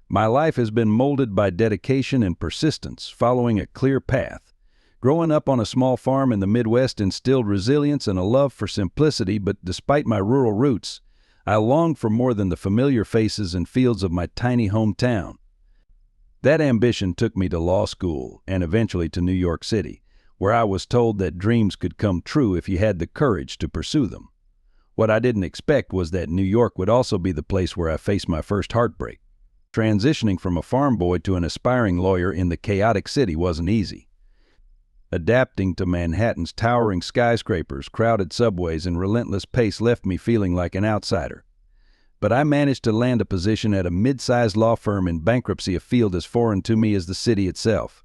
My life has been molded by dedication and persistence, following a clear path. Growing up on a small farm in the Midwest instilled resilience and a love for simplicity, but despite my rural roots, I longed for more than the familiar faces and fields of my tiny hometown. That ambition took me to law school and eventually to New York City, where I was told that dreams could come true if you had the courage to pursue them. What I didn't expect was that New York would also be the place where I faced my first heartbreak. Transitioning from a farm boy to an aspiring lawyer in the chaotic city wasn't easy. Adapting to Manhattan's towering skyscrapers, crowded subways, and relentless pace left me feeling like an outsider. But I managed to land a position at a mid-sized law firm in bankruptcy, a field as foreign to me as the city itself.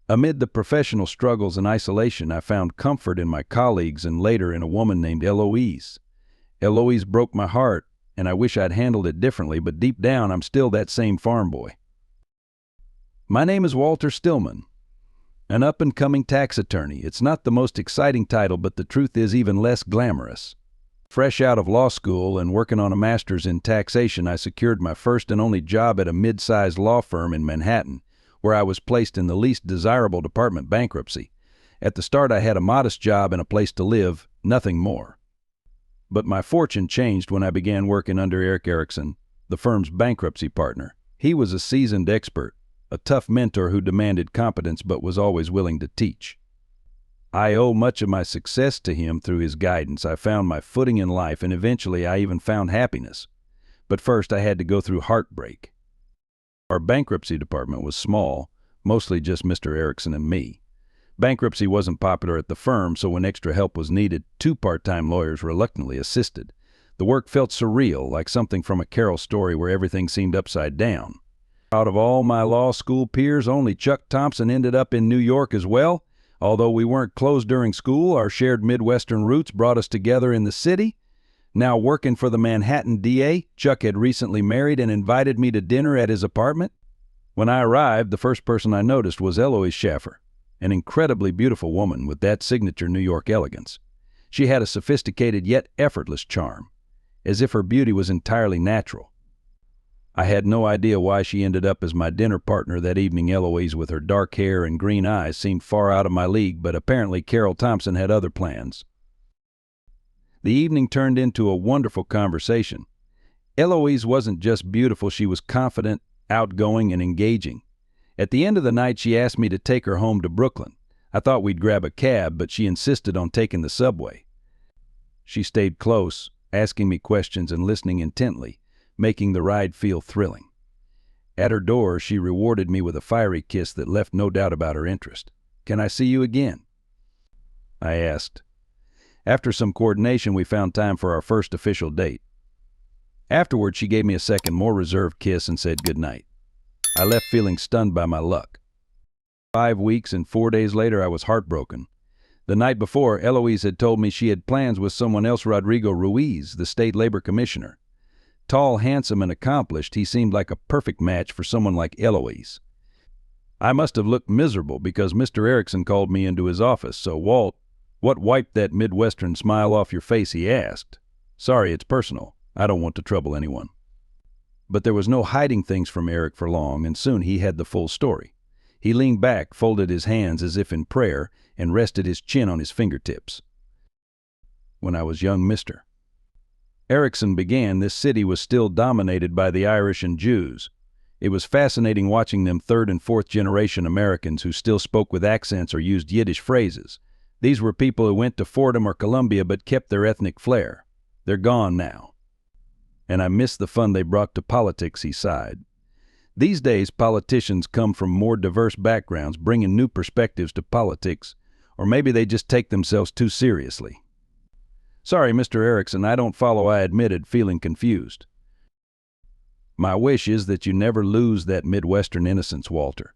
Amid the professional struggles and isolation, I found comfort in my colleagues and later in a woman named Eloise. Eloise broke my heart, and I wish I'd handled it differently, but deep down I'm still that same farm boy. My name is Walter Stillman, an up-and-coming tax attorney. It's not the most exciting title, but the truth is even less glamorous. Fresh out of law school and working on a master's in taxation, I secured my first and only job at a mid-sized law firm in Manhattan, where I was placed in the least desirable department, bankruptcy. At the start, I had a modest job and a place to live, nothing more. But my fortune changed when I began working under Eric Erickson, the firm's bankruptcy partner. He was a seasoned expert, a tough mentor who demanded competence but was always willing to teach. I owe much of my success to him. Through his guidance, I found my footing in life, and eventually I even found happiness. But first, I had to go through heartbreak. Our bankruptcy department was small, mostly just Mr. Erickson and me. Bankruptcy wasn't popular at the firm, so when extra help was needed, 2 part-time lawyers reluctantly assisted. The work felt surreal, like something from a Carol story where everything seemed upside down. Out of all my law school peers, only Chuck Thompson ended up in New York as well. Although we weren't close during school, our shared Midwestern roots brought us together in the city. Now working for the Manhattan DA, Chuck had recently married and invited me to dinner at his apartment. When I arrived, the first person I noticed was Eloise Schaffer, an incredibly beautiful woman with that signature New York elegance. She had a sophisticated yet effortless charm, as if her beauty was entirely natural. I had no idea why she ended up as my dinner partner that evening. Eloise, with her dark hair and green eyes, seemed far out of my league, but apparently Carol Thompson had other plans. The evening turned into a wonderful conversation. Eloise wasn't just beautiful, she was confident, outgoing, and engaging. At the end of the night, she asked me to take her home to Brooklyn. I thought we'd grab a cab, but she insisted on taking the subway. She stayed close, asking me questions and listening intently, making the ride feel thrilling. At her door, she rewarded me with a fiery kiss that left no doubt about her interest. "Can I see you again?" I asked. After some coordination, we found time for our first official date. Afterward, she gave me a second, more reserved kiss and said goodnight. I left feeling stunned by my luck. 5 weeks and 4 days later, I was heartbroken. The night before, Eloise had told me she had plans with someone else, Rodrigo Ruiz, the state labor commissioner. Tall, handsome, and accomplished, he seemed like a perfect match for someone like Eloise. I must have looked miserable because Mr. Erickson called me into his office. "So, Walt, what wiped that Midwestern smile off your face?" he asked. "Sorry, it's personal. I don't want to trouble anyone." But there was no hiding things from Eric for long, and soon he had the full story. He leaned back, folded his hands as if in prayer, and rested his chin on his fingertips. "When I was young, Mr. Erickson began, this city was still dominated by the Irish and Jews. It was fascinating watching them 3rd and 4th generation Americans who still spoke with accents or used Yiddish phrases. These were people who went to Fordham or Columbia but kept their ethnic flair. They're gone now. And I miss the fun they brought to politics," he sighed. "These days, politicians come from more diverse backgrounds, bringing new perspectives to politics, or maybe they just take themselves too seriously." "Sorry, Mr. Erickson, I don't follow," I admitted, feeling confused. "My wish is that you never lose that Midwestern innocence, Walter.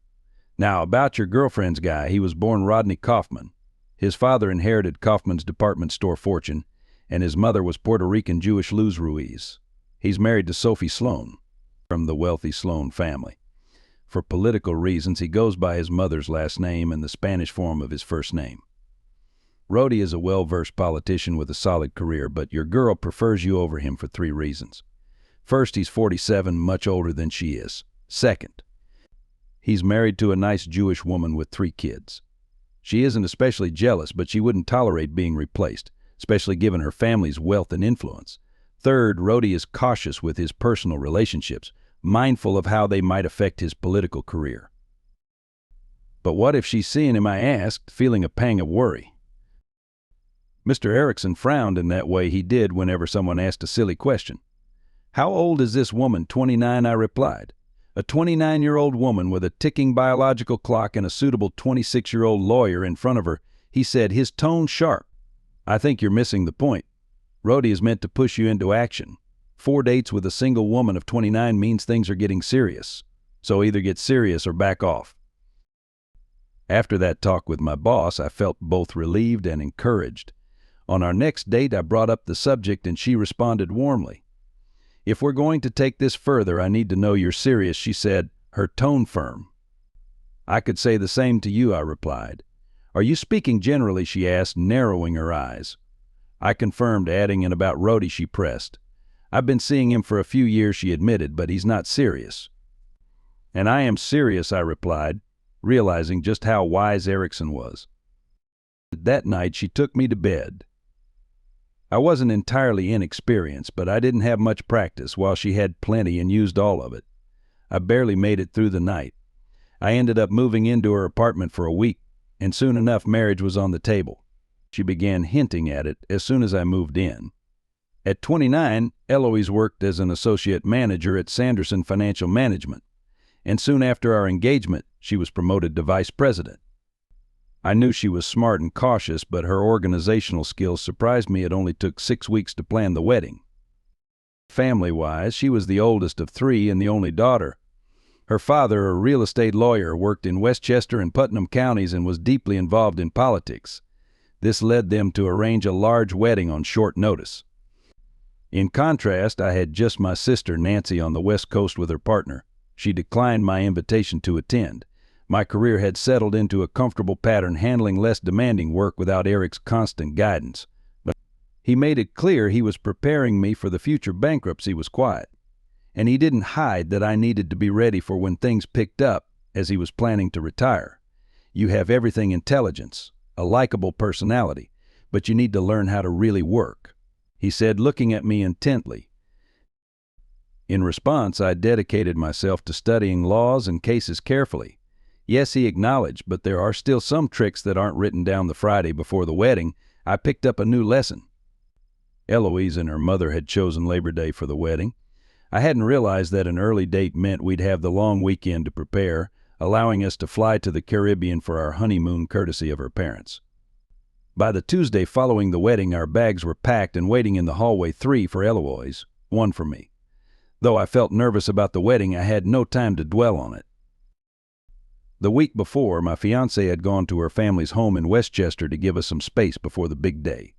Now, about your girlfriend's guy, he was born Rodney Kaufman. His father inherited Kaufman's department store fortune, and his mother was Puerto Rican Jewish Luz Ruiz. He's married to Sophie Sloan, from the wealthy Sloan family. For political reasons, he goes by his mother's last name and the Spanish form of his first name. Rhodey is a well-versed politician with a solid career, but your girl prefers you over him for 3 reasons. First, he's 47, much older than she is. Second, he's married to a nice Jewish woman with 3 kids. She isn't especially jealous, but she wouldn't tolerate being replaced, especially given her family's wealth and influence. Third, Rhodey is cautious with his personal relationships, mindful of how they might affect his political career. But what if she's seeing him, I asked, feeling a pang of worry. Mr. Erickson frowned in that way he did whenever someone asked a silly question. How old is this woman? 29, I replied. A 29-year-old woman with a ticking biological clock and a suitable 26-year-old lawyer in front of her. He said, his tone sharp. I think you're missing the point. Rhodey is meant to push you into action. 4 dates with a single woman of 29 means things are getting serious. So either get serious or back off. After that talk with my boss, I felt both relieved and encouraged. On our next date, I brought up the subject and she responded warmly. If we're going to take this further, I need to know you're serious, she said, her tone firm. I could say the same to you, I replied. Are you speaking generally, she asked, narrowing her eyes. I confirmed, adding, and about Rhodey, she pressed. I've been seeing him for a few years, she admitted, but he's not serious. And I am serious, I replied, realizing just how wise Erickson was. That night, she took me to bed. I wasn't entirely inexperienced, but I didn't have much practice, while she had plenty and used all of it. I barely made it through the night. I ended up moving into her apartment for a week, and soon enough marriage was on the table. She began hinting at it as soon as I moved in. At 29, Eloise worked as an associate manager at Sanderson Financial Management, and soon after our engagement, she was promoted to vice president. I knew she was smart and cautious, but her organizational skills surprised me. It only took 6 weeks to plan the wedding. Family-wise, she was the oldest of 3 and the only daughter. Her father, a real estate lawyer, worked in Westchester and Putnam counties and was deeply involved in politics. This led them to arrange a large wedding on short notice. In contrast, I had just my sister Nancy on the West Coast with her partner. She declined my invitation to attend. My career had settled into a comfortable pattern, handling less demanding work without Eric's constant guidance. But he made it clear he was preparing me for the future bankruptcy was quiet. And he didn't hide that I needed to be ready for when things picked up, as he was planning to retire. You have everything: intelligence, a likable personality, but you need to learn how to really work, he said, looking at me intently. In response, I dedicated myself to studying laws and cases carefully. Yes, he acknowledged, but there are still some tricks that aren't written down the Friday before the wedding. I picked up a new lesson. Eloise and her mother had chosen Labor Day for the wedding. I hadn't realized that an early date meant we'd have the long weekend to prepare, allowing us to fly to the Caribbean for our honeymoon courtesy of her parents. By the Tuesday following the wedding, our bags were packed and waiting in the hallway, 3 for Eloise, 1 for me. Though I felt nervous about the wedding, I had no time to dwell on it. The week before, my fiancée had gone to her family's home in Westchester to give us some space before the big day.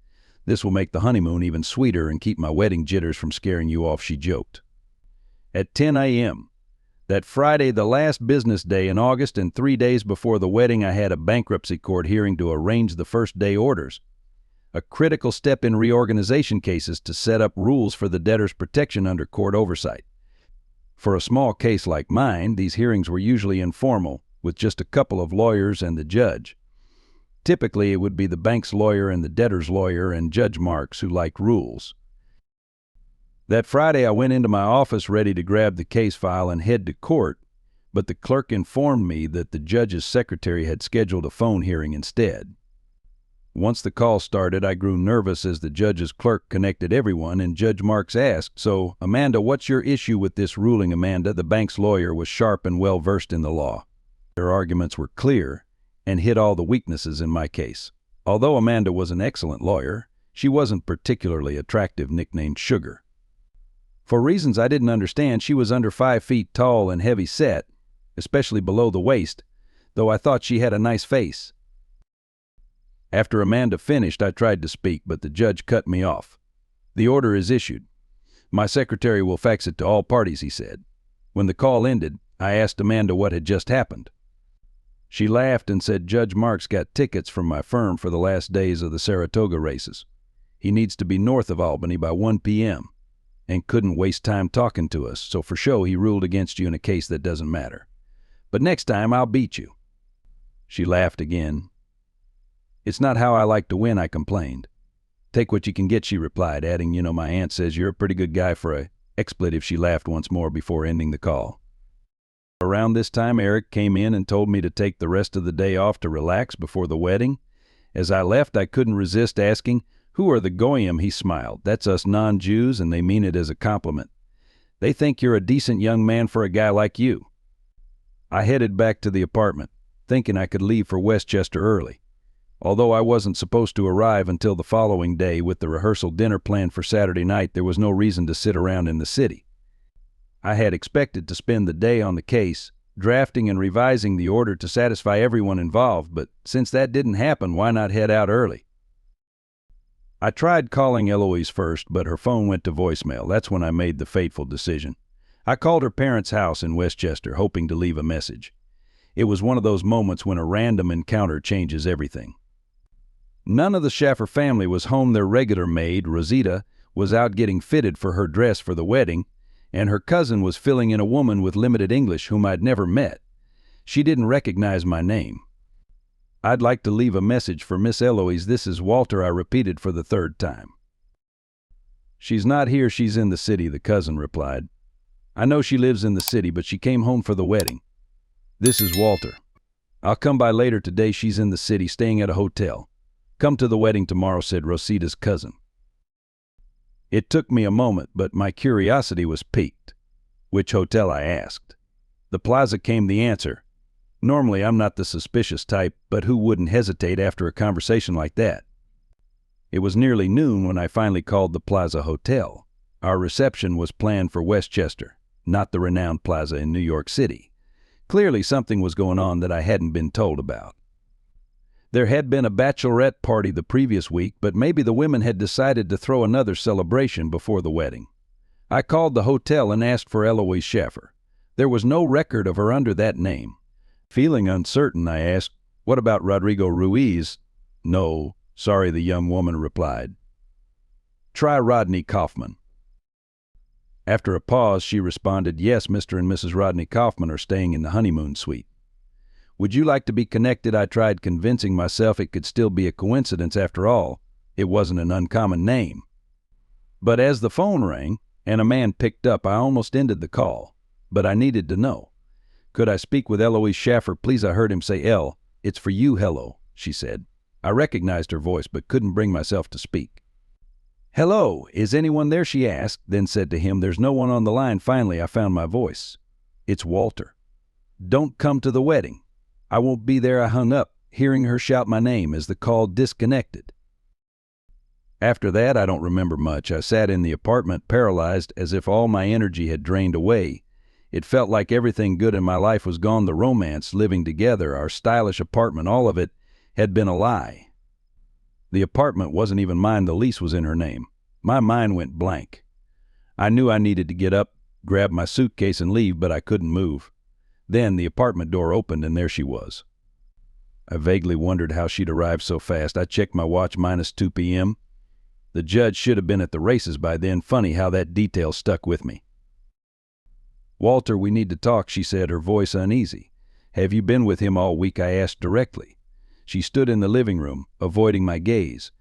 This will make the honeymoon even sweeter and keep my wedding jitters from scaring you off, she joked. At 10 a.m., that Friday, the last business day in August and 3 days before the wedding, I had a bankruptcy court hearing to arrange the first day orders, a critical step in reorganization cases to set up rules for the debtor's protection under court oversight. For a small case like mine, these hearings were usually informal, with just a couple of lawyers and the judge. Typically, it would be the bank's lawyer and the debtor's lawyer and Judge Marks who liked rules. That Friday, I went into my office ready to grab the case file and head to court, but the clerk informed me that the judge's secretary had scheduled a phone hearing instead. Once the call started, I grew nervous as the judge's clerk connected everyone, and Judge Marks asked, "So, Amanda, what's your issue with this ruling?" Amanda, the bank's lawyer, was sharp and well-versed in the law. Her arguments were clear and hit all the weaknesses in my case. Although Amanda was an excellent lawyer, she wasn't particularly attractive, nicknamed Sugar. For reasons I didn't understand, she was under 5 feet tall and heavy set, especially below the waist, though I thought she had a nice face. After Amanda finished, I tried to speak, but the judge cut me off. "The order is issued. My secretary will fax it to all parties," he said. When the call ended, I asked Amanda what had just happened. She laughed and said, "Judge Marks got tickets from my firm for the last days of the Saratoga races. He needs to be north of Albany by 1 p.m. and couldn't waste time talking to us, so for show he ruled against you in a case that doesn't matter. But next time I'll beat you." She laughed again. "It's not how I like to win," I complained. "Take what you can get," she replied, adding, "You know, my aunt says you're a pretty good guy for a expletive." She laughed once more before ending the call. Around this time, Eric came in and told me to take the rest of the day off to relax before the wedding. As I left, I couldn't resist asking, "Who are the Goyim?" He smiled. "That's us non-Jews, and they mean it as a compliment. They think you're a decent young man for a guy like you." I headed back to the apartment, thinking I could leave for Westchester early. Although I wasn't supposed to arrive until the following day with the rehearsal dinner planned for Saturday night, there was no reason to sit around in the city. I had expected to spend the day on the case, drafting and revising the order to satisfy everyone involved, but since that didn't happen, why not head out early? I tried calling Eloise first, but her phone went to voicemail. That's when I made the fateful decision. I called her parents' house in Westchester, hoping to leave a message. It was one of those moments when a random encounter changes everything. None of the Schaffer family was home. Their regular maid, Rosita, was out getting fitted for her dress for the wedding, and her cousin was filling in a woman with limited English whom I'd never met. She didn't recognize my name. "I'd like to leave a message for Miss Eloise. This is Walter," I repeated for the third time. "She's not here. She's in the city," the cousin replied. "I know she lives in the city, but she came home for the wedding. This is Walter. I'll come by later today. She's in the city, staying at a hotel. Come to the wedding tomorrow," said Rosita's cousin. It took me a moment, but my curiosity was piqued. "Which hotel?" I asked. "The Plaza," came the answer. Normally I'm not the suspicious type, but who wouldn't hesitate after a conversation like that? It was nearly noon when I finally called the Plaza Hotel. Our reception was planned for Westchester, not the renowned Plaza in New York City. Clearly something was going on that I hadn't been told about. There had been a bachelorette party the previous week, but maybe the women had decided to throw another celebration before the wedding. I called the hotel and asked for Eloise Schaffer. There was no record of her under that name. Feeling uncertain, I asked, "What about Rodrigo Ruiz?" "No, sorry," the young woman replied. "Try Rodney Kaufman." After a pause, she responded, "Yes, Mr. and Mrs. Rodney Kaufman are staying in the honeymoon suite." "Would you like to be connected?" I tried convincing myself it could still be a coincidence after all. It wasn't an uncommon name. But as the phone rang and a man picked up, I almost ended the call. But I needed to know. "Could I speak with Eloise Schaffer, please?" I heard him say. "El, it's for you, hello," she said. I recognized her voice, but couldn't bring myself to speak. "Hello, is anyone there?" she asked, then said to him, "There's no one on the line." Finally, I found my voice. "It's Walter. Don't come to the wedding." "I won't be there." I hung up, hearing her shout my name as the call disconnected. After that, I don't remember much. I sat in the apartment, paralyzed, as if all my energy had drained away. It felt like everything good in my life was gone. The romance, living together, our stylish apartment, all of it had been a lie. The apartment wasn't even mine. The lease was in her name. My mind went blank. I knew I needed to get up, grab my suitcase and leave, but I couldn't move. Then the apartment door opened and there she was. I vaguely wondered how she'd arrived so fast. I checked my watch, -2 p.m. The judge should have been at the races by then. Funny how that detail stuck with me. "Walter, we need to talk," she said, her voice uneasy. "Have you been with him all week?" I asked directly. She stood in the living room, avoiding my gaze.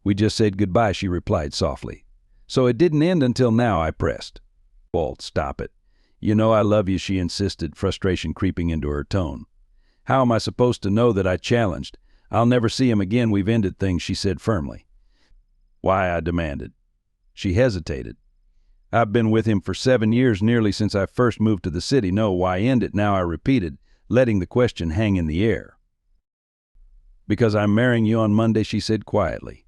"We just said goodbye," she replied softly. "So it didn't end until now?" I pressed. "Walt, stop it. You know I love you," she insisted, frustration creeping into her tone. "How am I supposed to know that?" I challenged. "I'll never see him again. We've ended things," she said firmly. "Why?" I demanded. She hesitated. "I've been with him for 7 years, nearly since I first moved to the city." "No, why end it now?" I repeated, letting the question hang in the air. "Because I'm marrying you on Monday," she said quietly.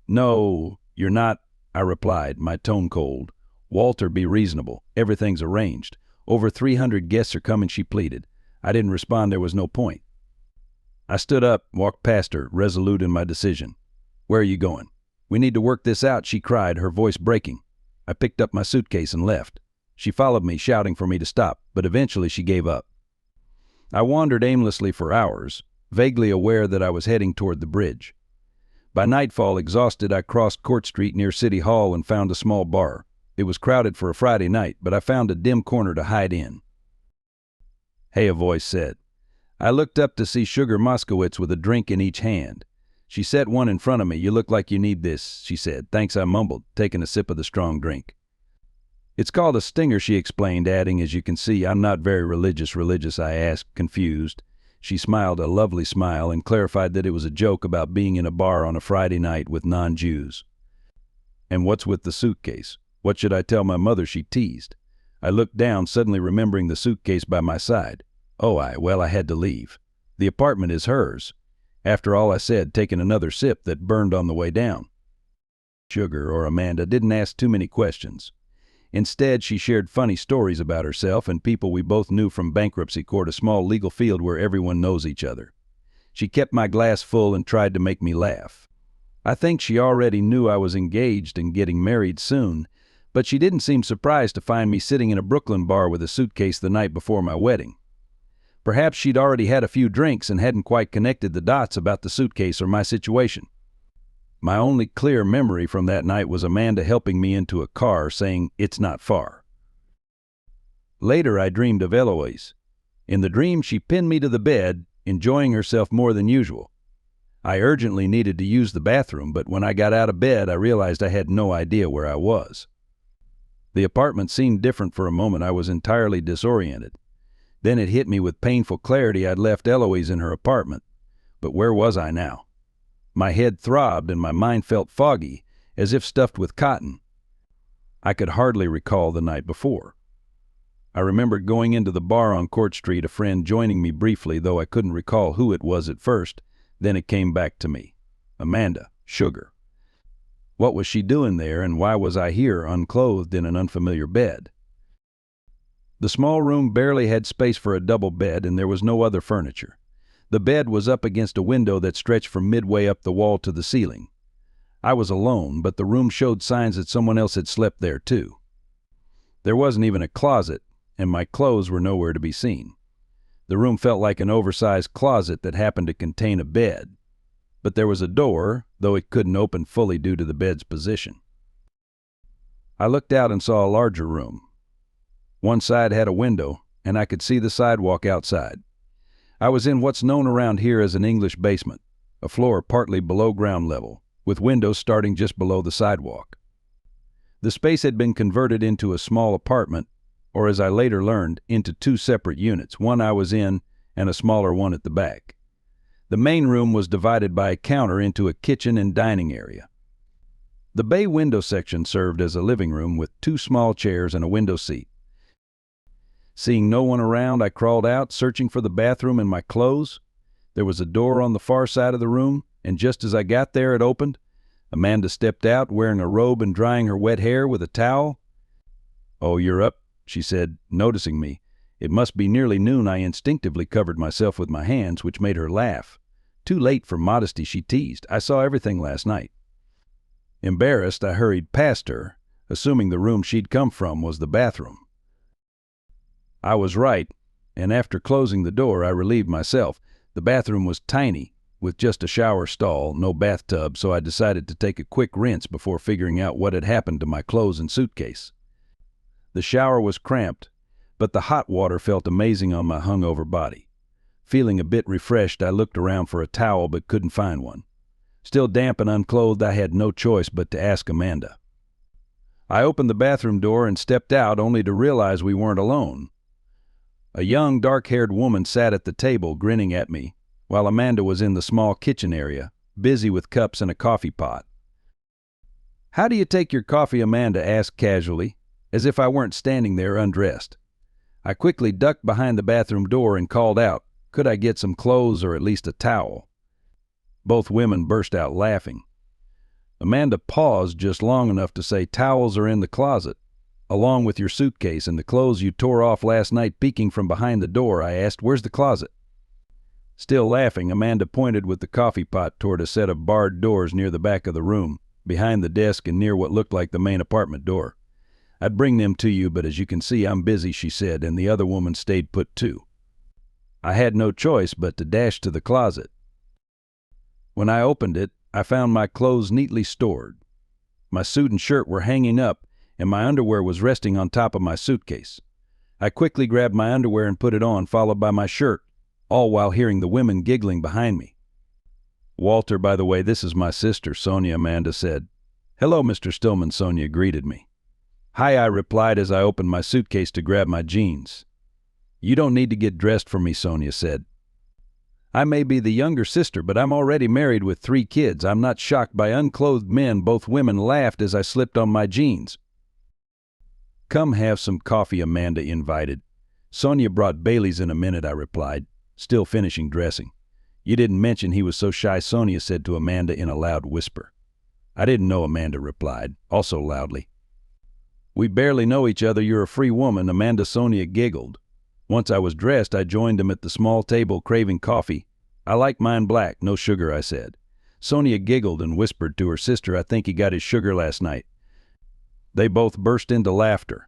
"No, you're not," I replied, my tone cold. "Walter, be reasonable. Everything's arranged. Over 300 guests are coming," she pleaded. I didn't respond. There was no point. I stood up, walked past her, resolute in my decision. "Where are you going?" "We need to work this out," she cried, her voice breaking. I picked up my suitcase and left. She followed me, shouting for me to stop, but eventually she gave up. I wandered aimlessly for hours, vaguely aware that I was heading toward the bridge. By nightfall, exhausted, I crossed Court Street near City Hall and found a small bar. It was crowded for a Friday night, but I found a dim corner to hide in. "Hey," a voice said. I looked up to see Sugar Moskowitz with a drink in each hand. She set one in front of me. "You look like you need this," she said. "Thanks," I mumbled, taking a sip of the strong drink. "It's called a stinger," she explained, adding, "As you can see, I'm not very religious," I asked, confused. She smiled a lovely smile and clarified that it was a joke about being in a bar on a Friday night with non-Jews. "And what's with the suitcase? What should I tell my mother?" she teased. I looked down, suddenly remembering the suitcase by my side. Well, I had to leave. The apartment is hers. After all, I said, taking another sip that burned on the way down. Sugar, or Amanda, didn't ask too many questions. Instead, she shared funny stories about herself and people we both knew from bankruptcy court, a small legal field where everyone knows each other. She kept my glass full and tried to make me laugh. I think she already knew I was engaged and getting married soon, but she didn't seem surprised to find me sitting in a Brooklyn bar with a suitcase the night before my wedding. Perhaps she'd already had a few drinks and hadn't quite connected the dots about the suitcase or my situation. My only clear memory from that night was Amanda helping me into a car, saying, "It's not far." Later, I dreamed of Eloise. In the dream, she pinned me to the bed, enjoying herself more than usual. I urgently needed to use the bathroom, but when I got out of bed, I realized I had no idea where I was. The apartment seemed different for a moment. I was entirely disoriented. Then it hit me with painful clarity. I'd left Eloise in her apartment. But where was I now? My head throbbed and my mind felt foggy, as if stuffed with cotton. I could hardly recall the night before. I remembered going into the bar on Court Street, a friend joining me briefly, though I couldn't recall who it was at first. Then it came back to me. Amanda, Sugar. What was she doing there, and why was I here, unclothed in an unfamiliar bed? The small room barely had space for a double bed, and there was no other furniture. The bed was up against a window that stretched from midway up the wall to the ceiling. I was alone, but the room showed signs that someone else had slept there too. There wasn't even a closet, and my clothes were nowhere to be seen. The room felt like an oversized closet that happened to contain a bed. But there was a door, though it couldn't open fully due to the bed's position. I looked out and saw a larger room. One side had a window, and I could see the sidewalk outside. I was in what's known around here as an English basement, a floor partly below ground level, with windows starting just below the sidewalk. The space had been converted into a small apartment, or as I later learned, into two separate units, one I was in and a smaller one at the back. The main room was divided by a counter into a kitchen and dining area. The bay window section served as a living room with two small chairs and a window seat. Seeing no one around, I crawled out, searching for the bathroom and my clothes. There was a door on the far side of the room, and just as I got there, it opened. Amanda stepped out, wearing a robe and drying her wet hair with a towel. "Oh, you're up," she said, noticing me. It must be nearly noon. I instinctively covered myself with my hands, which made her laugh. "Too late for modesty," she teased. "I saw everything last night." Embarrassed, I hurried past her, assuming the room she'd come from was the bathroom. I was right, and after closing the door, I relieved myself. The bathroom was tiny, with just a shower stall, no bathtub, so I decided to take a quick rinse before figuring out what had happened to my clothes and suitcase. The shower was cramped, but the hot water felt amazing on my hungover body. Feeling a bit refreshed, I looked around for a towel but couldn't find one. Still damp and unclothed, I had no choice but to ask Amanda. I opened the bathroom door and stepped out, only to realize we weren't alone. A young, dark-haired woman sat at the table, grinning at me, while Amanda was in the small kitchen area, busy with cups and a coffee pot. "How do you take your coffee?" Amanda asked casually, as if I weren't standing there undressed. I quickly ducked behind the bathroom door and called out, "Could I get some clothes or at least a towel?" Both women burst out laughing. Amanda paused just long enough to say, "Towels are in the closet, along with your suitcase and the clothes you tore off last night." Peeking from behind the door, I asked, "Where's the closet?" Still laughing, Amanda pointed with the coffee pot toward a set of barred doors near the back of the room, behind the desk and near what looked like the main apartment door. "I'd bring them to you, but as you can see, I'm busy," she said, and the other woman stayed put too. I had no choice but to dash to the closet. When I opened it, I found my clothes neatly stored. My suit and shirt were hanging up, and my underwear was resting on top of my suitcase. I quickly grabbed my underwear and put it on, followed by my shirt, all while hearing the women giggling behind me. "Walter, by the way, this is my sister, Sonia," Amanda said. "Hello, Mr. Stillman," Sonia greeted me. "Hi," I replied as I opened my suitcase to grab my jeans. "You don't need to get dressed for me," Sonia said. "I may be the younger sister, but I'm already married with 3 kids. I'm not shocked by unclothed men." Both women laughed as I slipped on my jeans. "Come have some coffee," Amanda invited. "Sonia brought Bailey's in a minute," I replied, still finishing dressing. "You didn't mention he was so shy," Sonia said to Amanda in a loud whisper. "I didn't know," Amanda replied, also loudly. "We barely know each other. You're a free woman," Sonia giggled. Once I was dressed, I joined them at the small table, craving coffee. "I like mine black, no sugar," I said. Sonia giggled and whispered to her sister, "I think he got his sugar last night." They both burst into laughter.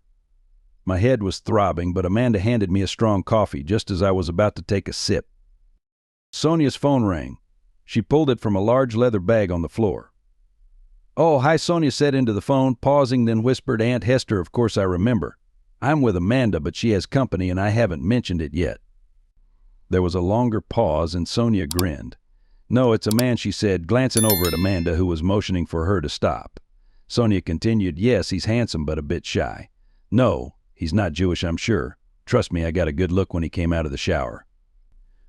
My head was throbbing, but Amanda handed me a strong coffee just as I was about to take a sip. Sonia's phone rang. She pulled it from a large leather bag on the floor. "Oh, hi," Sonia said into the phone, pausing, then whispered, "Aunt Hester, of course I remember. I'm with Amanda, but she has company and I haven't mentioned it yet." There was a longer pause and Sonia grinned. "No, it's a man," she said, glancing over at Amanda, who was motioning for her to stop. Sonia continued, "Yes, he's handsome but a bit shy. No, he's not Jewish, I'm sure. Trust me, I got a good look when he came out of the shower."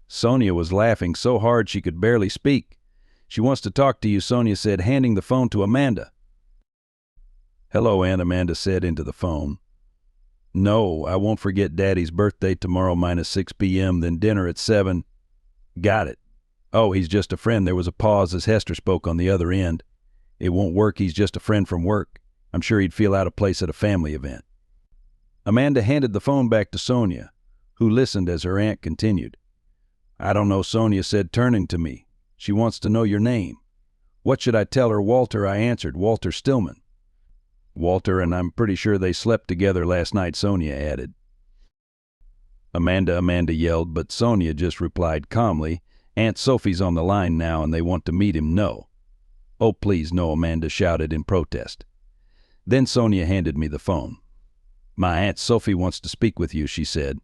Sonia was laughing so hard she could barely speak. "She wants to talk to you," Sonia said, handing the phone to Amanda. "Hello, Aunt," Amanda said into the phone. "No, I won't forget Daddy's birthday tomorrow -6 p.m., then dinner at 7. "Got it. Oh, he's just a friend." There was a pause as Hester spoke on the other end. "It won't work. He's just a friend from work. I'm sure he'd feel out of place at a family event." Amanda handed the phone back to Sonia, who listened as her aunt continued. "I don't know," Sonia said, turning to me. "She wants to know your name." "What should I tell her?" "Walter," I answered. "Walter Stillman." "Walter, and I'm pretty sure they slept together last night," Sonia added. Amanda yelled, but Sonia just replied calmly, "Aunt Sophie's on the line now and they want to meet him." "No." "Oh, please, no," Amanda shouted in protest. Then Sonia handed me the phone. "My Aunt Sophie wants to speak with you," she said.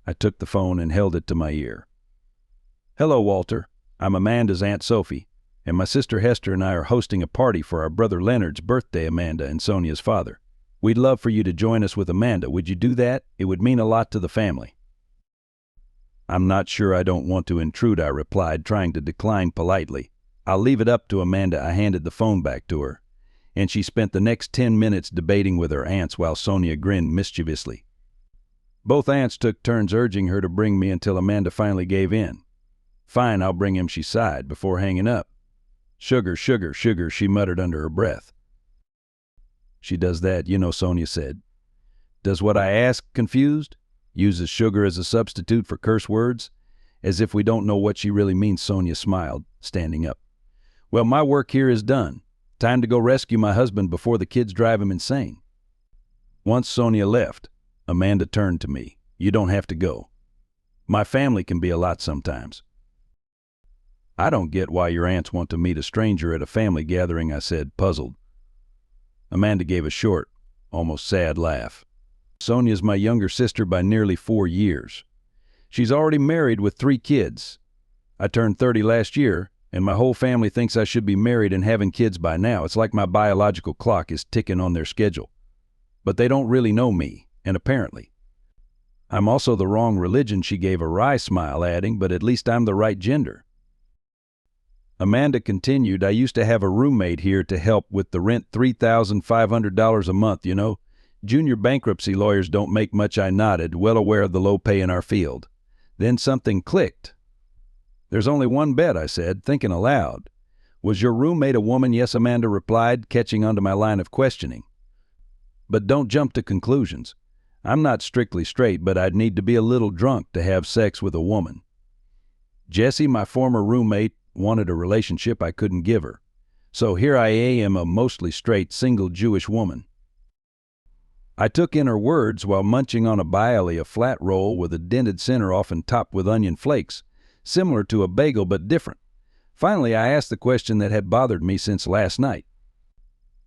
I took the phone and held it to my ear. "Hello, Walter. I'm Amanda's Aunt Sophie, and my sister Hester and I are hosting a party for our brother Leonard's birthday," Amanda and Sonia's father. "We'd love for you to join us with Amanda. Would you do that? It would mean a lot to the family." "I'm not sure. I don't want to intrude," I replied, trying to decline politely. "I'll leave it up to Amanda." I handed the phone back to her, and she spent the next 10 minutes debating with her aunts while Sonia grinned mischievously. Both aunts took turns urging her to bring me until Amanda finally gave in. "Fine, I'll bring him," she sighed before hanging up. "Sugar, sugar, sugar," she muttered under her breath. "She does that, you know," Sonia said. "Does what I ask?" Confused. "Uses sugar as a substitute for curse words?" "As if we don't know what she really means," Sonia smiled, standing up. "Well, my work here is done. Time to go rescue my husband before the kids drive him insane." Once Sonia left, Amanda turned to me. "You don't have to go. My family can be a lot sometimes." "I don't get why your aunts want to meet a stranger at a family gathering," I said, puzzled. Amanda gave a short, almost sad laugh. "Sonia's my younger sister by nearly 4 years. She's already married with 3 kids. I turned 30 last year, and my whole family thinks I should be married and having kids by now. It's like my biological clock is ticking on their schedule. But they don't really know me, and apparently I'm also the wrong religion." She gave a wry smile, adding, "But at least I'm the right gender." Amanda continued, "I used to have a roommate here to help with the rent, $3,500 a month, you know. Junior bankruptcy lawyers don't make much." I nodded, well aware of the low pay in our field. Then something clicked. "There's only one bet," I said, thinking aloud. "Was your roommate a woman?" "Yes," Amanda replied, catching onto my line of questioning. "But don't jump to conclusions. I'm not strictly straight, but I'd need to be a little drunk to have sex with a woman. Jessie, my former roommate, wanted a relationship I couldn't give her. So here I am, a mostly straight, single Jewish woman." I took in her words while munching on a bialy, a flat roll with a dented center often topped with onion flakes, similar to a bagel but different. Finally, I asked the question that had bothered me since last night.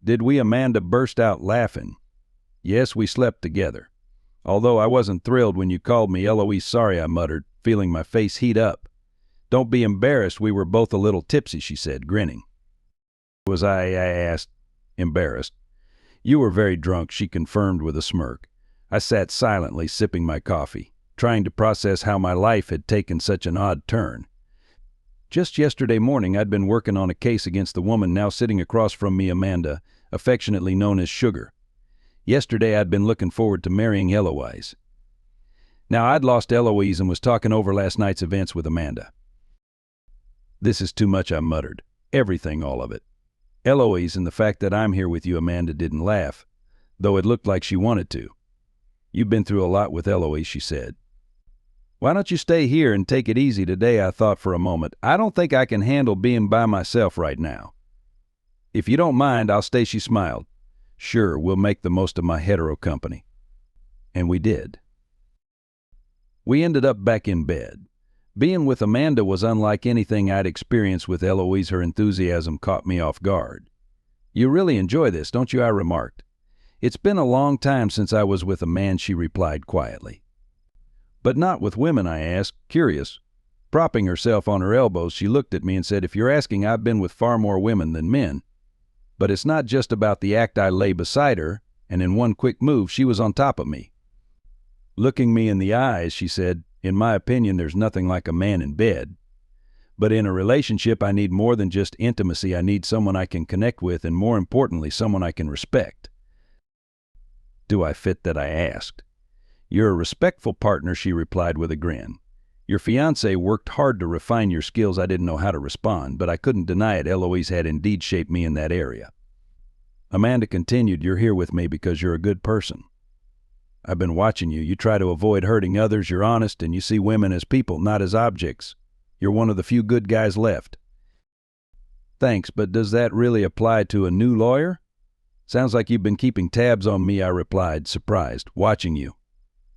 Did we? Amanda burst out laughing. Yes, we slept together. Although I wasn't thrilled when you called me Eloise. Sorry, I muttered, feeling my face heat up. Don't be embarrassed, we were both a little tipsy, she said, grinning. Was I asked, embarrassed. You were very drunk, she confirmed with a smirk. I sat silently, sipping my coffee, trying to process how my life had taken such an odd turn. Just yesterday morning, I'd been working on a case against the woman now sitting across from me, Amanda, affectionately known as Sugar. Yesterday, I'd been looking forward to marrying Eloise. Now, I'd lost Eloise and was talking over last night's events with Amanda. This is too much, I muttered. Everything, all of it. Eloise and the fact that I'm here with you. Amanda didn't laugh, though it looked like she wanted to. You've been through a lot with Eloise, she said. Why don't you stay here and take it easy today? I thought for a moment. I don't think I can handle being by myself right now. If you don't mind, I'll stay, she smiled. Sure, we'll make the most of my hetero company. And we did. We ended up back in bed. Being with Amanda was unlike anything I'd experienced with Eloise. Her enthusiasm caught me off guard. You really enjoy this, don't you? I remarked. It's been a long time since I was with a man, she replied quietly. But not with women, I asked, curious. Propping herself on her elbows, she looked at me and said, if you're asking, I've been with far more women than men. But it's not just about the act. I lay beside her, and in one quick move, she was on top of me. Looking me in the eyes, she said, in my opinion, there's nothing like a man in bed. But in a relationship, I need more than just intimacy. I need someone I can connect with, and more importantly, someone I can respect. Do I fit that? I asked. You're a respectful partner, she replied with a grin. Your fiancé worked hard to refine your skills. I didn't know how to respond, but I couldn't deny it. Eloise had indeed shaped me in that area. Amanda continued, you're here with me because you're a good person. I've been watching you. You try to avoid hurting others. You're honest, and you see women as people, not as objects. You're one of the few good guys left. Thanks, but does that really apply to a new lawyer? Sounds like you've been keeping tabs on me, I replied, surprised, watching you.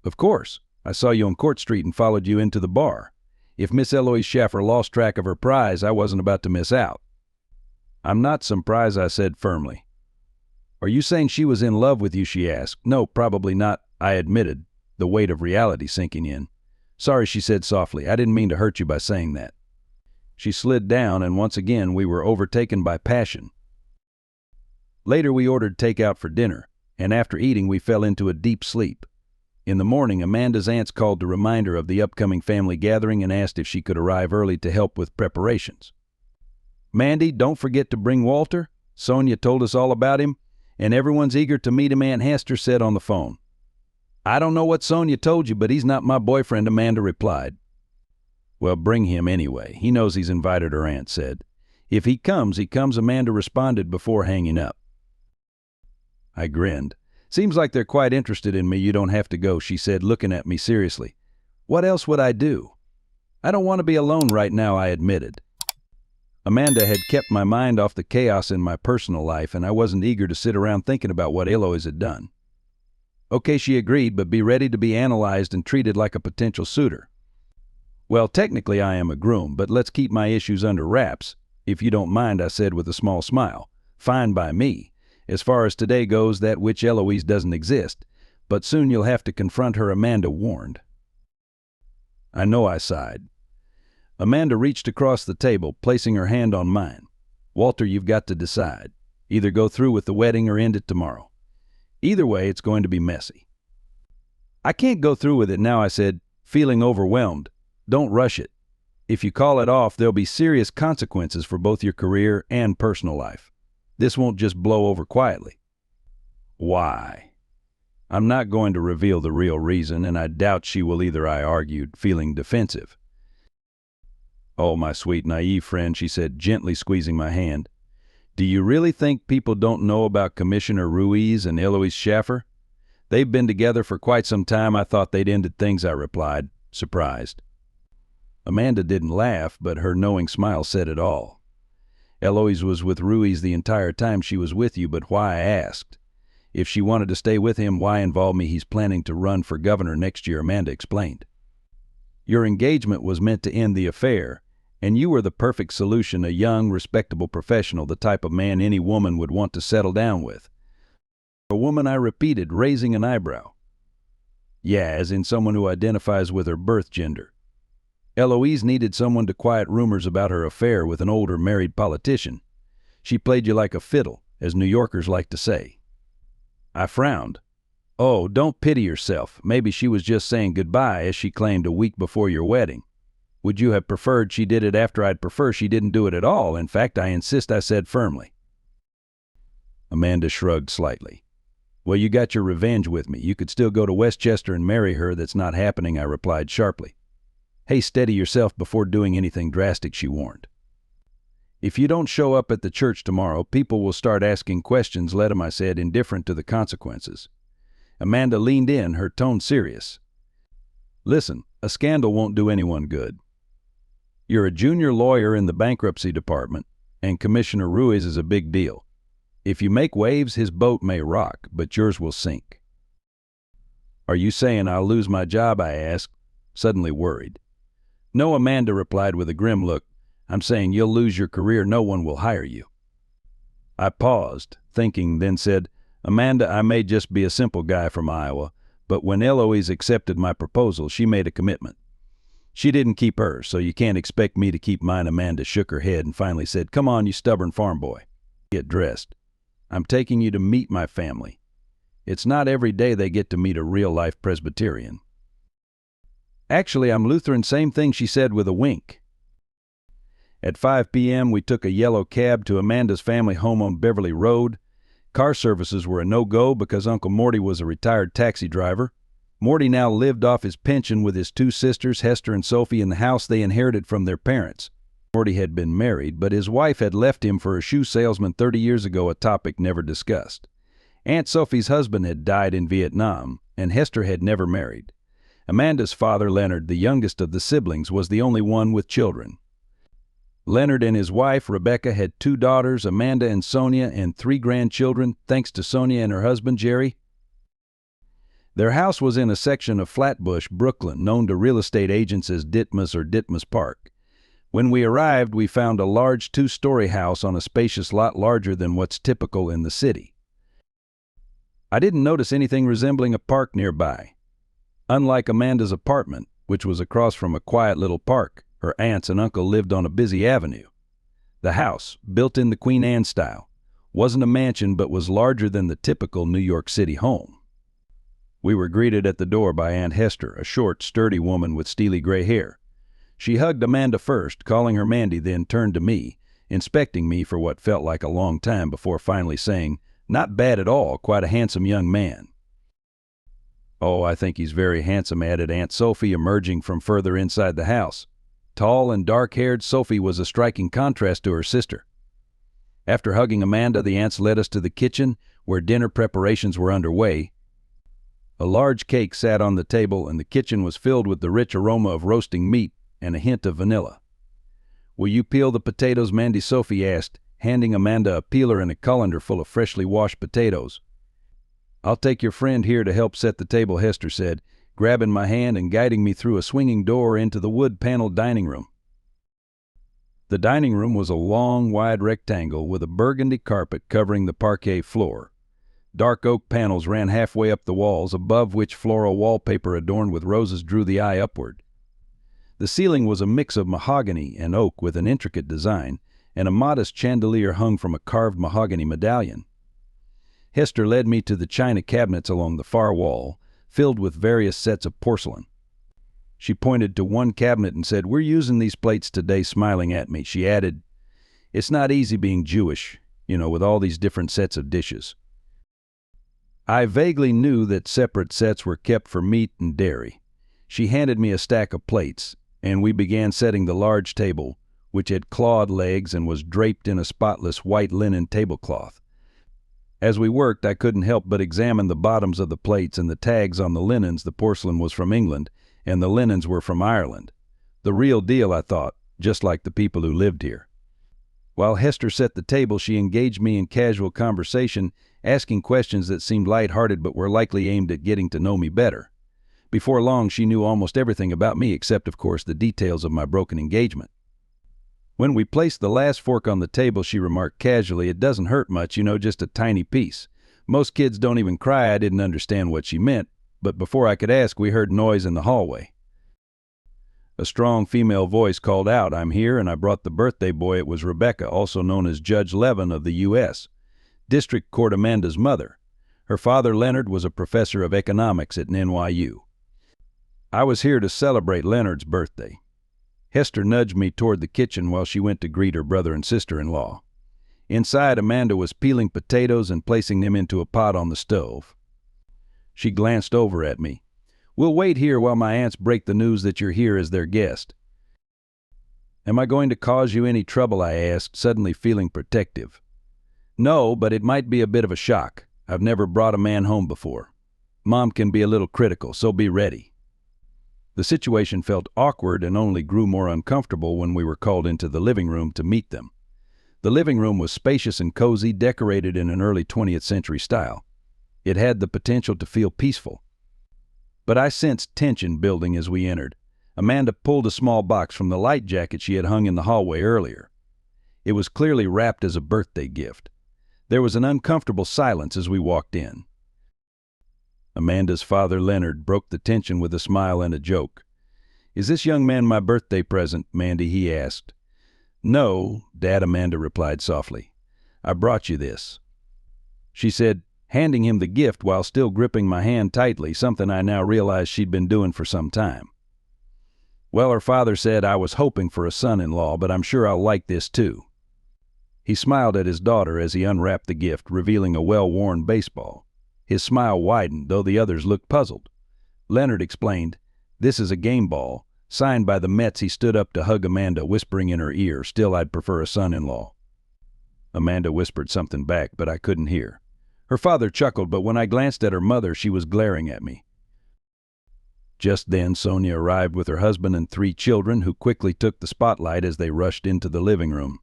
Of course. I saw you on Court Street and followed you into the bar. If Miss Eloise Schaffer lost track of her prize, I wasn't about to miss out. I'm not some prize, I said firmly. Are you saying she was in love with you? She asked. No, probably not, I admitted, the weight of reality sinking in. Sorry, she said softly. I didn't mean to hurt you by saying that. She slid down, and once again we were overtaken by passion. Later we ordered takeout for dinner, and after eating we fell into a deep sleep. In the morning, Amanda's aunts called to remind her of the upcoming family gathering and asked if she could arrive early to help with preparations. Mandy, don't forget to bring Walter. Sonia told us all about him, and everyone's eager to meet him, Aunt Hester said on the phone. I don't know what Sonia told you, but he's not my boyfriend, Amanda replied. Well, bring him anyway. He knows he's invited, her aunt said. If he comes, Amanda responded before hanging up. I grinned. Seems like they're quite interested in me. You don't have to go, she said, looking at me seriously. What else would I do? I don't want to be alone right now, I admitted. Amanda had kept my mind off the chaos in my personal life, and I wasn't eager to sit around thinking about what Eloise had done. Okay, she agreed, but be ready to be analyzed and treated like a potential suitor. Well, technically I am a groom, but let's keep my issues under wraps. If you don't mind, I said with a small smile. Fine by me. As far as today goes, that witch Eloise doesn't exist, but soon you'll have to confront her, Amanda warned. I know, I sighed. Amanda reached across the table, placing her hand on mine. Walter, you've got to decide. Either go through with the wedding or end it tomorrow. Either way, it's going to be messy. I can't go through with it now, I said, feeling overwhelmed. Don't rush it. If you call it off, there'll be serious consequences for both your career and personal life. This won't just blow over quietly. Why? I'm not going to reveal the real reason, and I doubt she will either, I argued, feeling defensive. Oh, my sweet, naive friend, she said, gently squeezing my hand. Do you really think people don't know about Commissioner Ruiz and Eloise Schaffer? They've been together for quite some time. I thought they'd ended things, I replied, surprised. Amanda didn't laugh, but her knowing smile said it all. Eloise was with Ruiz the entire time she was with you, but why, I asked. If she wanted to stay with him, why involve me? He's planning to run for governor next year, Amanda explained. Your engagement was meant to end the affair, And you were the perfect solution, a young, respectable professional, the type of man any woman would want to settle down with. A woman, I repeated, raising an eyebrow. Yeah, as in someone who identifies with her birth gender. Eloise needed someone to quiet rumors about her affair with an older married politician. She played you like a fiddle, as New Yorkers like to say. I frowned. Oh, don't pity yourself. Maybe she was just saying goodbye, as she claimed, a week before your wedding. Would you have preferred she did it after? I'd prefer she didn't do it at all. In fact, I insist, I said firmly. Amanda shrugged slightly. Well, you got your revenge with me. You could still go to Westchester and marry her. That's not happening, I replied sharply. Hey, steady yourself before doing anything drastic, she warned. If you don't show up at the church tomorrow, people will start asking questions, let 'em, I said, indifferent to the consequences. Amanda leaned in, her tone serious. Listen, a scandal won't do anyone good. You're a junior lawyer in the bankruptcy department, and Commissioner Ruiz is a big deal. If you make waves, his boat may rock, but yours will sink. Are you saying I'll lose my job? I asked, suddenly worried. No, Amanda replied with a grim look. I'm saying you'll lose your career. No one will hire you. I paused, thinking, then said, Amanda, I may just be a simple guy from Iowa, but when Eloise accepted my proposal, she made a commitment. She didn't keep hers, so you can't expect me to keep mine. Amanda shook her head and finally said, Come on, you stubborn farm boy. Get dressed. I'm taking you to meet my family. It's not every day they get to meet a real-life Presbyterian. Actually, I'm Lutheran. Same thing, she said with a wink. At 5 p.m., we took a yellow cab to Amanda's family home on Beverly Road. Car services were a no-go because Uncle Morty was a retired taxi driver. Morty now lived off his pension with his two sisters, Hester and Sophie, in the house they inherited from their parents. Morty had been married, but his wife had left him for a shoe salesman 30 years ago, a topic never discussed. Aunt Sophie's husband had died in Vietnam, and Hester had never married. Amanda's father, Leonard, the youngest of the siblings, was the only one with children. Leonard and his wife, Rebecca, had 2 daughters, Amanda and Sonia, and 3 grandchildren, thanks to Sonia and her husband, Jerry. Their house was in a section of Flatbush, Brooklyn, known to real estate agents as Ditmas or Ditmas Park. When we arrived, we found a large 2-story house on a spacious lot larger than what's typical in the city. I didn't notice anything resembling a park nearby. Unlike Amanda's apartment, which was across from a quiet little park, her aunts and uncle lived on a busy avenue. The house, built in the Queen Anne style, wasn't a mansion but was larger than the typical New York City home. We were greeted at the door by Aunt Hester, a short, sturdy woman with steely gray hair. She hugged Amanda first, calling her Mandy, then turned to me, inspecting me for what felt like a long time before finally saying, Not bad at all, quite a handsome young man. Oh, I think he's very handsome, added Aunt Sophie, emerging from further inside the house. Tall and dark-haired, Sophie was a striking contrast to her sister. After hugging Amanda, the aunts led us to the kitchen, where dinner preparations were underway. A large cake sat on the table, and the kitchen was filled with the rich aroma of roasting meat and a hint of vanilla. Will you peel the potatoes? Mandy Sophie asked, handing Amanda a peeler and a colander full of freshly washed potatoes. I'll take your friend here to help set the table, Hester said, grabbing my hand and guiding me through a swinging door into the wood-paneled dining room. The dining room was a long, wide rectangle with a burgundy carpet covering the parquet floor. Dark oak panels ran halfway up the walls, above which floral wallpaper adorned with roses drew the eye upward. The ceiling was a mix of mahogany and oak with an intricate design, and a modest chandelier hung from a carved mahogany medallion. Hester led me to the china cabinets along the far wall, filled with various sets of porcelain. She pointed to one cabinet and said, We're using these plates today. Smiling at me, she added, It's not easy being Jewish, with all these different sets of dishes. I vaguely knew that separate sets were kept for meat and dairy. She handed me a stack of plates, and we began setting the large table, which had clawed legs and was draped in a spotless white linen tablecloth. As we worked, I couldn't help but examine the bottoms of the plates and the tags on the linens. The porcelain was from England, and the linens were from Ireland. The real deal, I thought, just like the people who lived here. While Hester set the table, she engaged me in casual conversation, asking questions that seemed light-hearted but were likely aimed at getting to know me better. Before long, she knew almost everything about me except, of course, the details of my broken engagement. When we placed the last fork on the table, she remarked casually, "It doesn't hurt much, just a tiny piece. Most kids don't even cry." I didn't understand what she meant, but before I could ask, we heard noise in the hallway. A strong female voice called out, "I'm here," and I brought the birthday boy. It was Rebecca, also known as Judge Levin of the U.S. District Court, Amanda's mother. Her father, Leonard, was a professor of economics at NYU. I was here to celebrate Leonard's birthday. Hester nudged me toward the kitchen while she went to greet her brother and sister-in-law. Inside, Amanda was peeling potatoes and placing them into a pot on the stove. She glanced over at me. "We'll wait here while my aunts break the news that you're here as their guest." "Am I going to cause you any trouble?" I asked, suddenly feeling protective. "No, but it might be a bit of a shock. I've never brought a man home before. Mom can be a little critical, so be ready." The situation felt awkward and only grew more uncomfortable when we were called into the living room to meet them. The living room was spacious and cozy, decorated in an early 20th century style. It had the potential to feel peaceful. But I sensed tension building as we entered. Amanda pulled a small box from the light jacket she had hung in the hallway earlier. It was clearly wrapped as a birthday gift. There was an uncomfortable silence as we walked in. Amanda's father, Leonard, broke the tension with a smile and a joke. "Is this young man my birthday present, Mandy?" he asked. "No, Dad," Amanda replied softly. "I brought you this," she said, handing him the gift while still gripping my hand tightly, something I now realized she'd been doing for some time. "Well, her father said I was hoping for a son-in-law, but I'm sure I'll like this too." He smiled at his daughter as he unwrapped the gift, revealing a well-worn baseball. His smile widened, though the others looked puzzled. Leonard explained, "This is a game ball, signed by the Mets." He stood up to hug Amanda, whispering in her ear, "Still, I'd prefer a son-in-law." Amanda whispered something back, but I couldn't hear. Her father chuckled, but when I glanced at her mother, she was glaring at me. Just then, Sonia arrived with her husband and 3 children, who quickly took the spotlight as they rushed into the living room.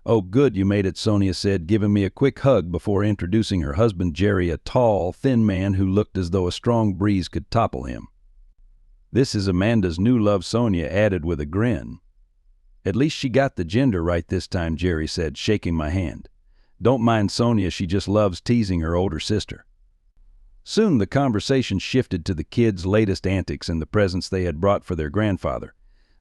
"Oh, good, you made it," Sonia said, giving me a quick hug before introducing her husband, Jerry, a tall, thin man who looked as though a strong breeze could topple him. "This is Amanda's new love," Sonia added with a grin. "At least she got the gender right this time," Jerry said, shaking my hand. "Don't mind Sonia, she just loves teasing her older sister." Soon the conversation shifted to the kids' latest antics and the presents they had brought for their grandfather.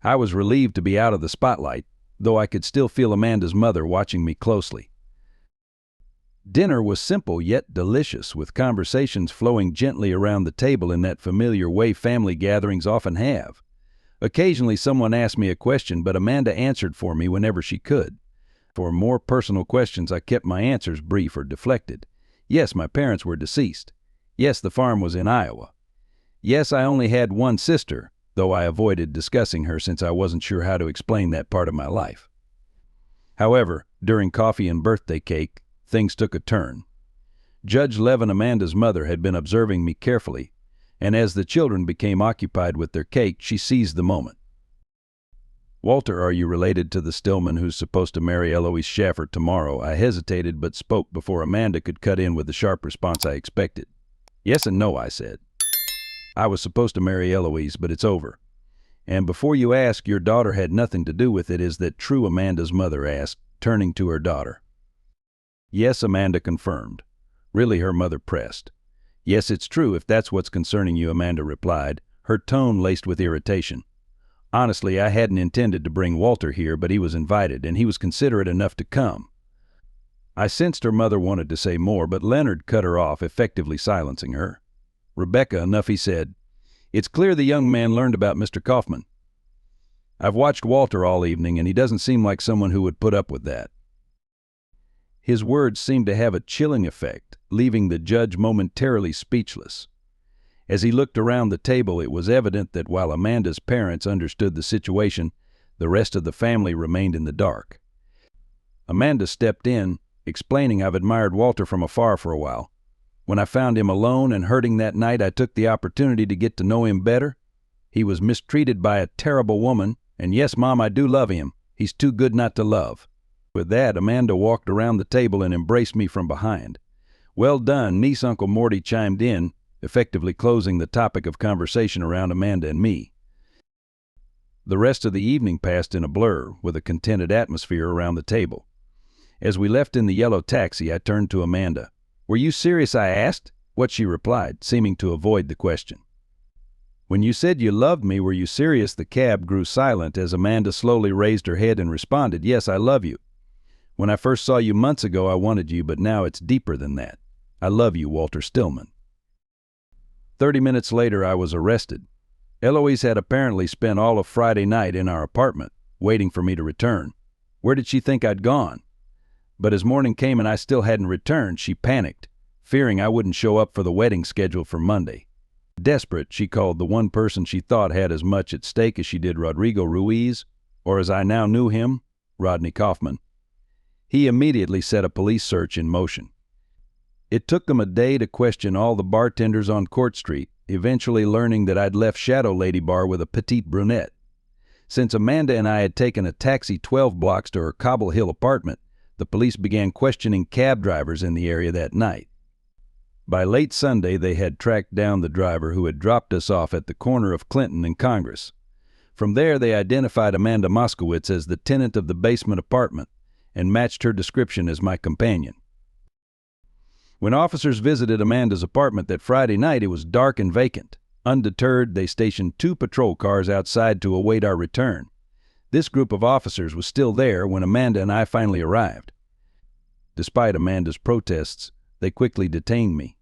I was relieved to be out of the spotlight, though I could still feel Amanda's mother watching me closely. Dinner was simple yet delicious, with conversations flowing gently around the table in that familiar way family gatherings often have. Occasionally someone asked me a question, but Amanda answered for me whenever she could. For more personal questions, I kept my answers brief or deflected. Yes, my parents were deceased. Yes, the farm was in Iowa. Yes, I only had one sister, though I avoided discussing her since I wasn't sure how to explain that part of my life. However, during coffee and birthday cake, things took a turn. Judge Levin, Amanda's mother, had been observing me carefully, and as the children became occupied with their cake, she seized the moment. "Walter, are you related to the Stillman who's supposed to marry Eloise Schaffer tomorrow?" I hesitated but spoke before Amanda could cut in with the sharp response I expected. "Yes and no," I said. "I was supposed to marry Eloise, but it's over. And before you ask, your daughter had nothing to do with it. Is that true?" Amanda's mother asked, turning to her daughter. "Yes," Amanda confirmed. Really, her mother pressed. "Yes, it's true, if that's what's concerning you," Amanda replied, her tone laced with irritation. "Honestly, I hadn't intended to bring Walter here, but he was invited, and he was considerate enough to come." I sensed her mother wanted to say more, but Leonard cut her off, effectively silencing her. "Rebecca, enough," he said. "It's clear the young man learned about Mr. Kaufman. I've watched Walter all evening, and he doesn't seem like someone who would put up with that." His words seemed to have a chilling effect, leaving the judge momentarily speechless. As he looked around the table, it was evident that while Amanda's parents understood the situation, the rest of the family remained in the dark. Amanda stepped in, explaining, "I've admired Walter from afar for a while. When I found him alone and hurting that night, I took the opportunity to get to know him better. He was mistreated by a terrible woman, and yes, Mom, I do love him. He's too good not to love." With that, Amanda walked around the table and embraced me from behind. "Well done," niece Uncle Morty chimed in, effectively closing the topic of conversation around Amanda and me. The rest of the evening passed in a blur, with a contented atmosphere around the table. As we left in the yellow taxi, I turned to Amanda. "Were you serious?" I asked. What she replied, seeming to avoid the question. "When you said you loved me, were you serious?" The cab grew silent as Amanda slowly raised her head and responded, "Yes, I love you. When I first saw you months ago, I wanted you, but now it's deeper than that. I love you, Walter Stillman." 30 minutes later, I was arrested. Eloise had apparently spent all of Friday night in our apartment, waiting for me to return. Where did she think I'd gone? But as morning came and I still hadn't returned, she panicked, fearing I wouldn't show up for the wedding scheduled for Monday. Desperate, she called the one person she thought had as much at stake as she did Rodrigo Ruiz, or as I now knew him, Rodney Kaufman. He immediately set a police search in motion. It took them a day to question all the bartenders on Court Street, eventually learning that I'd left Shadow Lady Bar with a petite brunette. Since Amanda and I had taken a taxi 12 blocks to her Cobble Hill apartment, the police began questioning cab drivers in the area that night. By late Sunday, they had tracked down the driver who had dropped us off at the corner of Clinton and Congress. From there, they identified Amanda Moskowitz as the tenant of the basement apartment and matched her description as my companion. When officers visited Amanda's apartment that Friday night, it was dark and vacant. Undeterred, they stationed 2 patrol cars outside to await our return. This group of officers was still there when Amanda and I finally arrived. Despite Amanda's protests, they quickly detained me.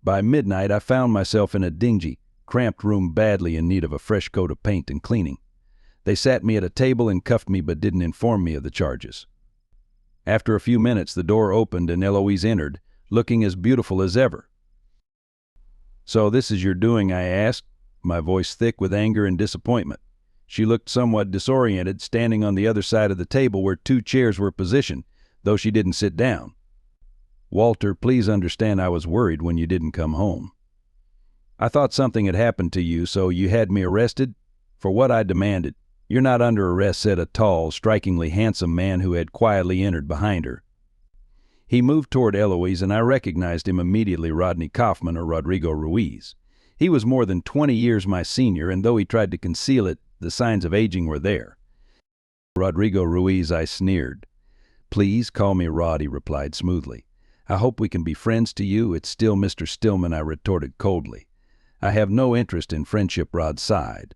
By midnight, I found myself in a dingy, cramped room badly in need of a fresh coat of paint and cleaning. They sat me at a table and cuffed me but didn't inform me of the charges. After a few minutes, the door opened and Eloise entered, looking as beautiful as ever. "So this is your doing?" I asked, my voice thick with anger and disappointment. She looked somewhat disoriented, standing on the other side of the table where 2 chairs were positioned, though she didn't sit down. "Walter, please understand I was worried when you didn't come home. I thought something had happened to you, so you had me arrested?" "For what?" I demanded. "You're not under arrest," said a tall, strikingly handsome man who had quietly entered behind her. He moved toward Eloise, and I recognized him immediately, Rodney Kaufman, or Rodrigo Ruiz. He was more than 20 years my senior, and though he tried to conceal it, the signs of aging were there. "Rodrigo Ruiz," I sneered. "Please call me Rod," he replied smoothly. "I hope we can be friends to you." "It's still Mr. Stillman," I retorted coldly. "I have no interest in friendship." Rod sighed.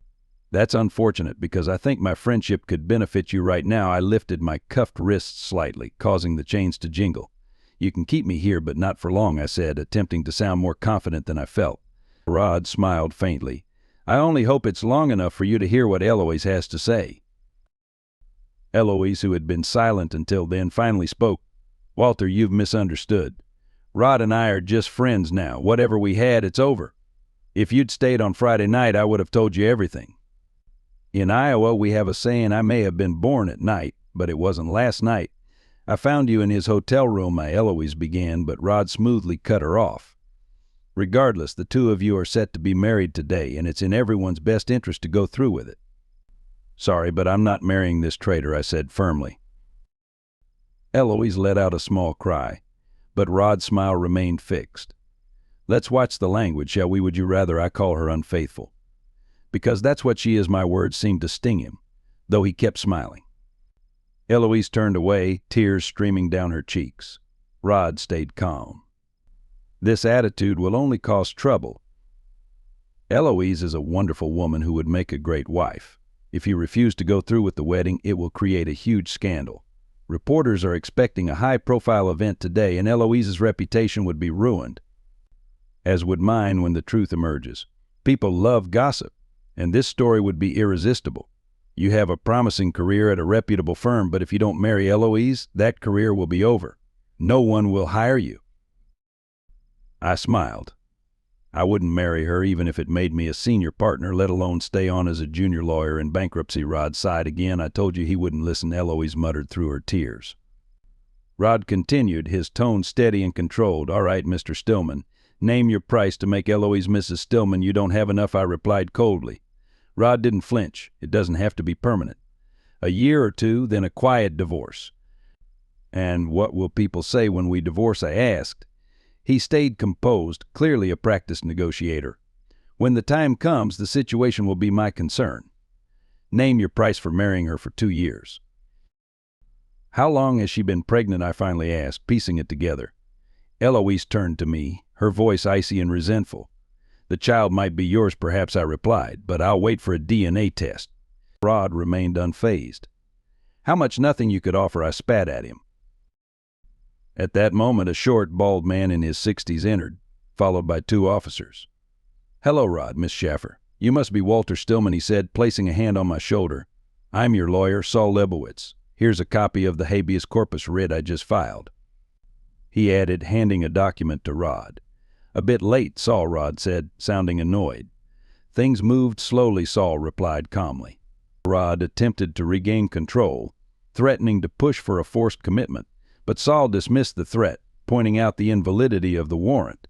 "That's unfortunate, because I think my friendship could benefit you right now." I lifted my cuffed wrists slightly, causing the chains to jingle. "You can keep me here, but not for long," I said, attempting to sound more confident than I felt. Rod smiled faintly. "I only hope it's long enough for you to hear what Eloise has to say." Eloise, who had been silent until then, finally spoke. "Walter, you've misunderstood. Rod and I are just friends now. Whatever we had, it's over. If you'd stayed on Friday night, I would have told you everything. In Iowa, we have a saying, I may have been born at night, but it wasn't last night. I found you in his hotel room," Eloise began, but Rod smoothly cut her off. "Regardless, the 2 of you are set to be married today, and it's in everyone's best interest to go through with it." "Sorry, but I'm not marrying this traitor," I said firmly. Eloise let out a small cry, but Rod's smile remained fixed. "Let's watch the language, shall we? Would you rather I call her unfaithful?" "Because that's what she is." My words seemed to sting him, though he kept smiling. Eloise turned away, tears streaming down her cheeks. Rod stayed calm. "This attitude will only cause trouble. Eloise is a wonderful woman who would make a great wife. If you refuse to go through with the wedding, it will create a huge scandal. Reporters are expecting a high-profile event today, and Eloise's reputation would be ruined, as would mine when the truth emerges. People love gossip, and this story would be irresistible. You have a promising career at a reputable firm, but if you don't marry Eloise, that career will be over. No one will hire you." I smiled. I wouldn't marry her even if it made me a senior partner, let alone stay on as a junior lawyer in bankruptcy. Rod sighed again. "I told you he wouldn't listen," Eloise muttered through her tears. Rod continued, his tone steady and controlled. "All right, Mr. Stillman, name your price to make Eloise Mrs. Stillman." "You don't have enough," I replied coldly. Rod didn't flinch. "It doesn't have to be permanent. A year or 2, then a quiet divorce." "And what will people say when we divorce?" I asked. He stayed composed, clearly a practiced negotiator. "When the time comes, the situation will be my concern." Name your price for marrying her for 2 years." "How long has she been pregnant?" I finally asked, piecing it together. Eloise turned to me, her voice icy and resentful. "The child might be yours perhaps," I replied, "but I'll wait for a DNA test." Rod remained unfazed. "How much nothing you could offer?" I spat at him. At that moment, a short, bald man in his 60s entered, followed by 2 officers. "Hello, Rod, Miss Schaffer. You must be Walter Stillman," he said, placing a hand on my shoulder. "I'm your lawyer, Saul Lebowitz. Here's a copy of the habeas corpus writ I just filed," he added, handing a document to Rod. "A bit late, Saul," Rod said, sounding annoyed. "Things moved slowly," Saul replied calmly. Rod attempted to regain control, threatening to push for a forced commitment, but Saul dismissed the threat, pointing out the invalidity of the warrant,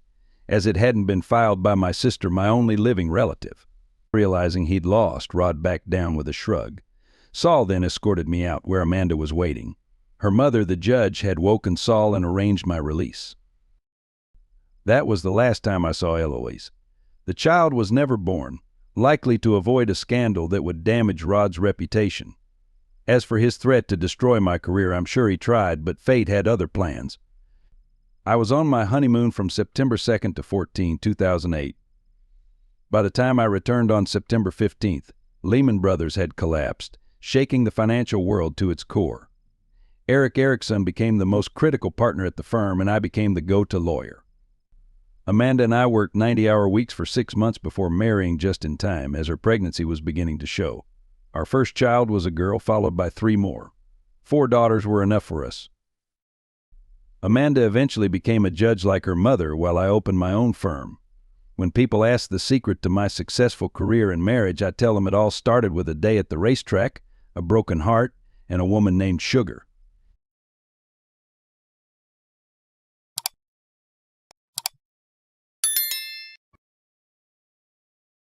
as it hadn't been filed by my sister, my only living relative. Realizing he'd lost, Rod backed down with a shrug. Saul then escorted me out, where Amanda was waiting. Her mother, the judge, had woken Saul and arranged my release. That was the last time I saw Eloise. The child was never born, likely to avoid a scandal that would damage Rod's reputation. As for his threat to destroy my career, I'm sure he tried, but fate had other plans. I was on my honeymoon from September 2nd to 14, 2008. By the time I returned on September 15th, Lehman Brothers had collapsed, shaking the financial world to its core. Eric Erickson became the most critical partner at the firm, and I became the go-to lawyer. Amanda and I worked 90-hour weeks for 6 months before marrying just in time, as her pregnancy was beginning to show. Our first child was a girl, followed by 3 more. 4 daughters were enough for us. Amanda eventually became a judge like her mother while I opened my own firm. When people ask the secret to my successful career and marriage, I tell them it all started with a day at the racetrack, a broken heart, and a woman named Sugar.